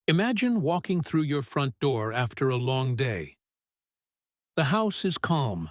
Imagine walking through your front door after a long day. The house is calm.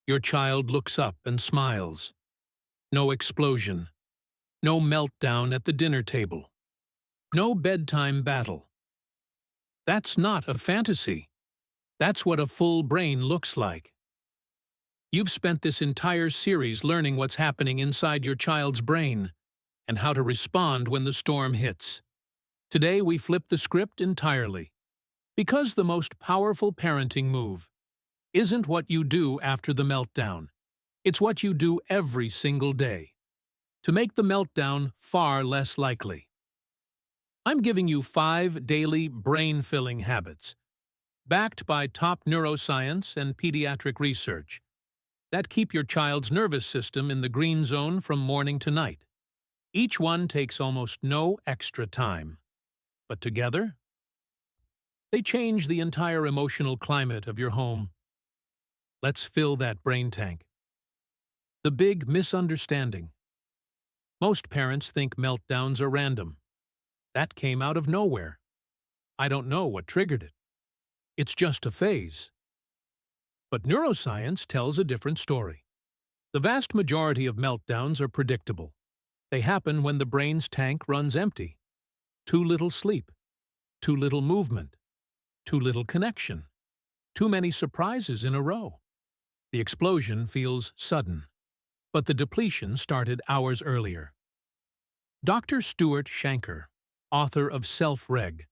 Your child looks up and smiles. No explosion. No meltdown at the dinner table. No bedtime battle. That's not a fantasy. That's what a full brain looks like. You've spent this entire series learning what's happening inside your child's brain and how to respond when the storm hits. Today we flip the script entirely. Because the most powerful parenting move isn't what you do after the meltdown. It's what you do every single day to make the meltdown far less likely. I'm giving you 5 daily brain-filling habits, backed by top neuroscience and pediatric research, that keep your child's nervous system in the green zone from morning to night. Each one takes almost no extra time. But together, they change the entire emotional climate of your home. Let's fill that brain tank. The big misunderstanding. Most parents think meltdowns are random. That came out of nowhere. I don't know what triggered it. It's just a phase. But neuroscience tells a different story. The vast majority of meltdowns are predictable. They happen when the brain's tank runs empty. Too little sleep, too little movement, too little connection, too many surprises in a row. The explosion feels sudden, but the depletion started hours earlier. Dr. Stuart Shanker, author of Self-Reg,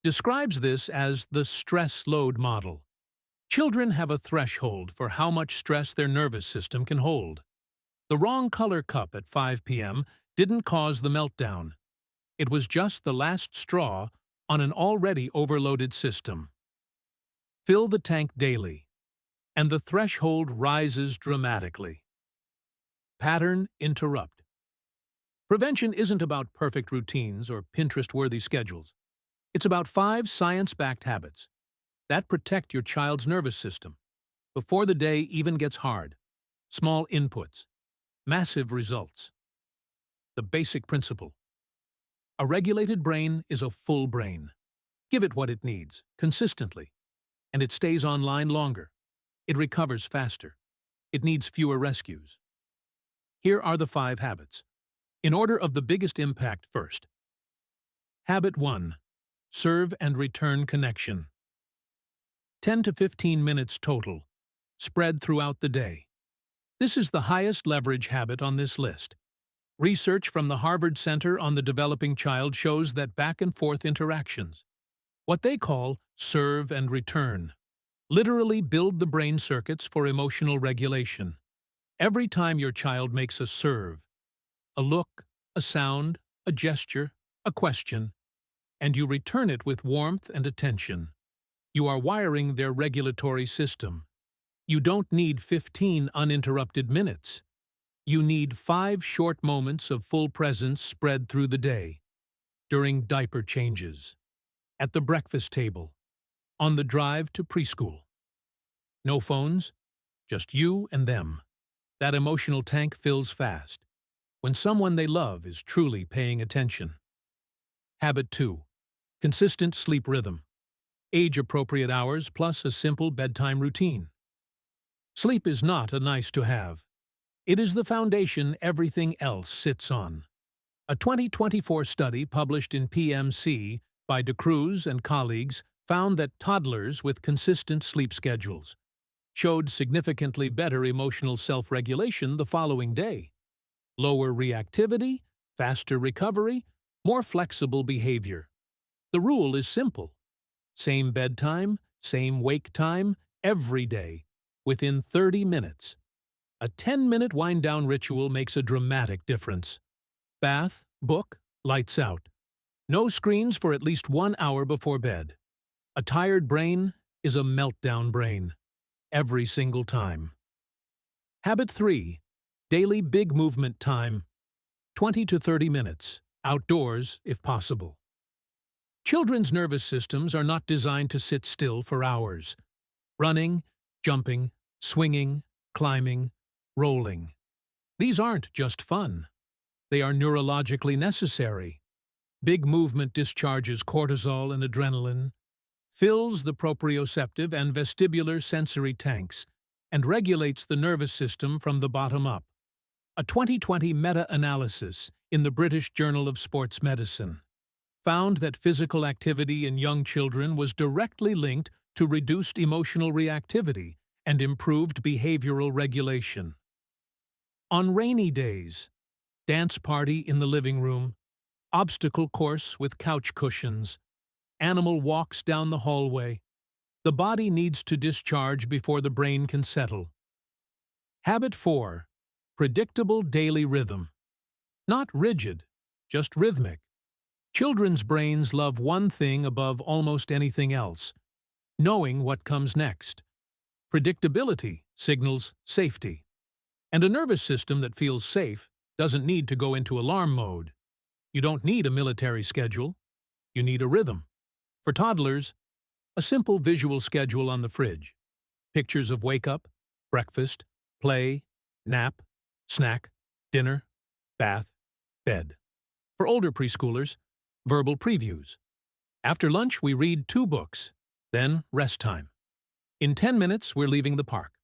describes this as the stress load model. Children have a threshold for how much stress their nervous system can hold. The wrong color cup at 5 p.m. didn't cause the meltdown. It was just the last straw on an already overloaded system. Fill the tank daily, and the threshold rises dramatically. Pattern interrupt. Prevention isn't about perfect routines or Pinterest-worthy schedules. It's about 5 science-backed habits that protect your child's nervous system before the day even gets hard. Small inputs, massive results. The basic principle. A regulated brain is a full brain. Give it what it needs, consistently, and it stays online longer. It recovers faster. It needs fewer rescues. Here are the 5 habits. In order of the biggest impact first. Habit 1. Serve and return connection. 10 to 15 minutes total, spread throughout the day. This is the highest leverage habit on this list. Research from the Harvard Center on the Developing Child shows that back-and-forth interactions, what they call serve and return, literally build the brain circuits for emotional regulation. Every time your child makes a serve, a look, a sound, a gesture, a question, and you return it with warmth and attention, you are wiring their regulatory system. You don't need 15 uninterrupted minutes. You need 5 short moments of full presence spread through the day, during diaper changes, at the breakfast table, on the drive to preschool. No phones, just you and them. That emotional tank fills fast, when someone they love is truly paying attention. Habit 2. Consistent sleep rhythm. Age-appropriate hours plus a simple bedtime routine. Sleep is not a nice-to-have. It is the foundation everything else sits on. A 2024 study published in PMC by DeCruz and colleagues found that toddlers with consistent sleep schedules showed significantly better emotional self-regulation the following day. Lower reactivity, faster recovery, more flexible behavior. The rule is simple. Same bedtime, same wake time, every day, within 30 minutes. A 10-minute wind-down ritual makes a dramatic difference. Bath, book, lights out. No screens for at least 1 hour before bed. A tired brain is a meltdown brain. Every single time. Habit 3. Daily big movement time. 20 to 30 minutes. Outdoors, if possible. Children's nervous systems are not designed to sit still for hours. Running, jumping, swinging, climbing, rolling. These aren't just fun. They are neurologically necessary. Big movement discharges cortisol and adrenaline, fills the proprioceptive and vestibular sensory tanks, and regulates the nervous system from the bottom up. A 2020 meta-analysis in the British Journal of Sports Medicine found that physical activity in young children was directly linked to reduced emotional reactivity and improved behavioral regulation. On rainy days, dance party in the living room, obstacle course with couch cushions, animal walks down the hallway. The body needs to discharge before the brain can settle. Habit 4. Predictable daily rhythm. Not rigid, just rhythmic. Children's brains love one thing above almost anything else: knowing what comes next. Predictability signals safety. And a nervous system that feels safe doesn't need to go into alarm mode. You don't need a military schedule. You need a rhythm. For toddlers, a simple visual schedule on the fridge. Pictures of wake up, breakfast, play, nap, snack, dinner, bath, bed. For older preschoolers, verbal previews. After lunch, we read 2 books, then rest time. In 10 minutes, we're leaving the park.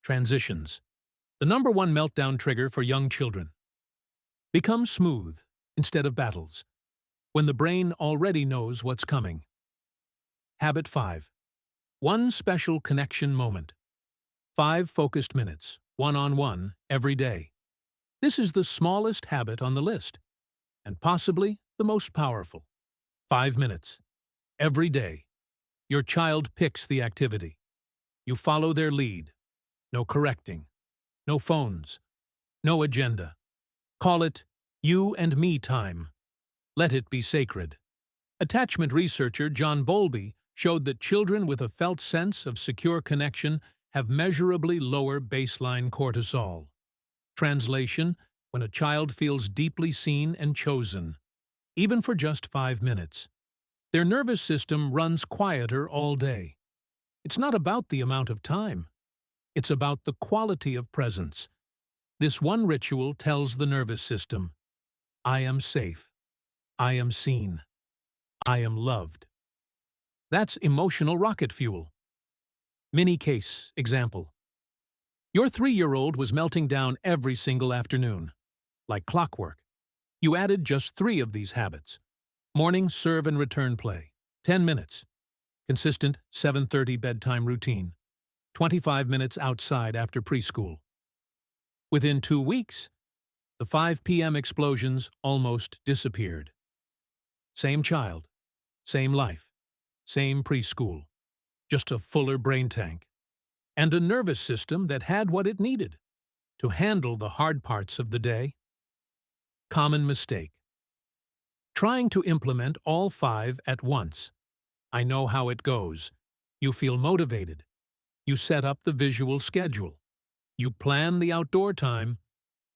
Transitions. The #1 meltdown trigger for young children. Become smooth instead of battles, when the brain already knows what's coming. Habit 5. One special connection moment. 5 focused minutes, one-on-one, every day. This is the smallest habit on the list, and possibly the most powerful. 5 minutes. Every day. Your child picks the activity. You follow their lead. No correcting. No phones. No agenda. Call it you and me time. Let it be sacred. Attachment researcher John Bowlby showed that children with a felt sense of secure connection have measurably lower baseline cortisol. Translation: when a child feels deeply seen and chosen, even for just 5 minutes, their nervous system runs quieter all day. It's not about the amount of time. It's about the quality of presence. This one ritual tells the nervous system, I am safe. I am seen. I am loved. That's emotional rocket fuel. Mini case example. Your 3-year-old was melting down every single afternoon. Like clockwork. You added just 3 of these habits. Morning serve and return play, 10 minutes. Consistent 7:30 bedtime routine, 25 minutes outside after preschool. Within 2 weeks, the 5 p.m. explosions almost disappeared. Same child, same life, same preschool, just a fuller brain tank, and a nervous system that had what it needed to handle the hard parts of the day. Common mistake. Trying to implement all 5 at once. I know how it goes. You feel motivated. You set up the visual schedule. You plan the outdoor time.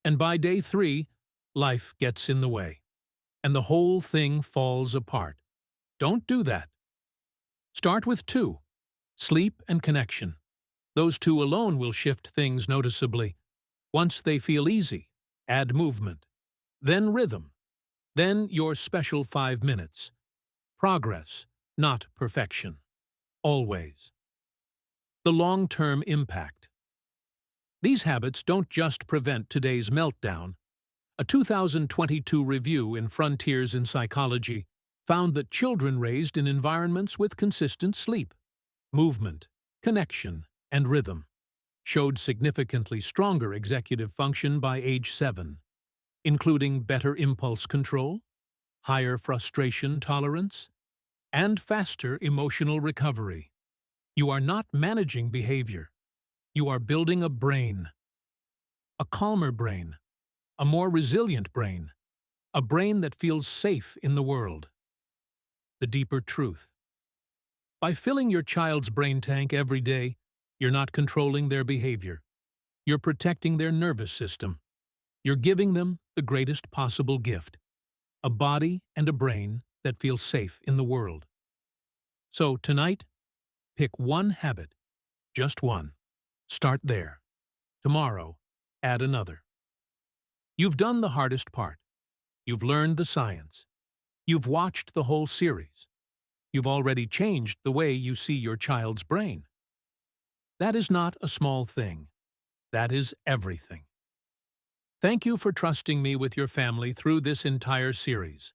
And by day 3, life gets in the way. And the whole thing falls apart. Don't do that. Start with 2. Sleep and connection. Those 2 alone will shift things noticeably. Once they feel easy, add movement. Then rhythm. Then your special 5 minutes. Progress, not perfection. Always. The long-term impact. These habits don't just prevent today's meltdown. A 2022 review in Frontiers in Psychology found that children raised in environments with consistent sleep, movement, connection, and rhythm showed significantly stronger executive function by age 7, including better impulse control, higher frustration tolerance, and faster emotional recovery. You are not managing behavior. You are building a brain. A calmer brain. A more resilient brain. A brain that feels safe in the world. The deeper truth. By filling your child's brain tank every day, you're not controlling their behavior. You're protecting their nervous system. You're giving them the greatest possible gift. A body and a brain that feel safe in the world. So tonight, pick one habit. Just one. Start there. Tomorrow, add another. You've done the hardest part. You've learned the science. You've watched the whole series. You've already changed the way you see your child's brain. That is not a small thing. That is everything. Thank you for trusting me with your family through this entire series.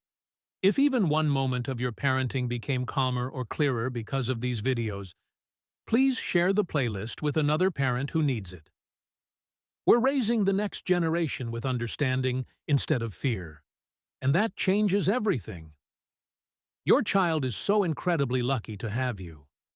If even one moment of your parenting became calmer or clearer because of these videos, please share the playlist with another parent who needs it. We're raising the next generation with understanding instead of fear, and that changes everything. Your child is so incredibly lucky to have you.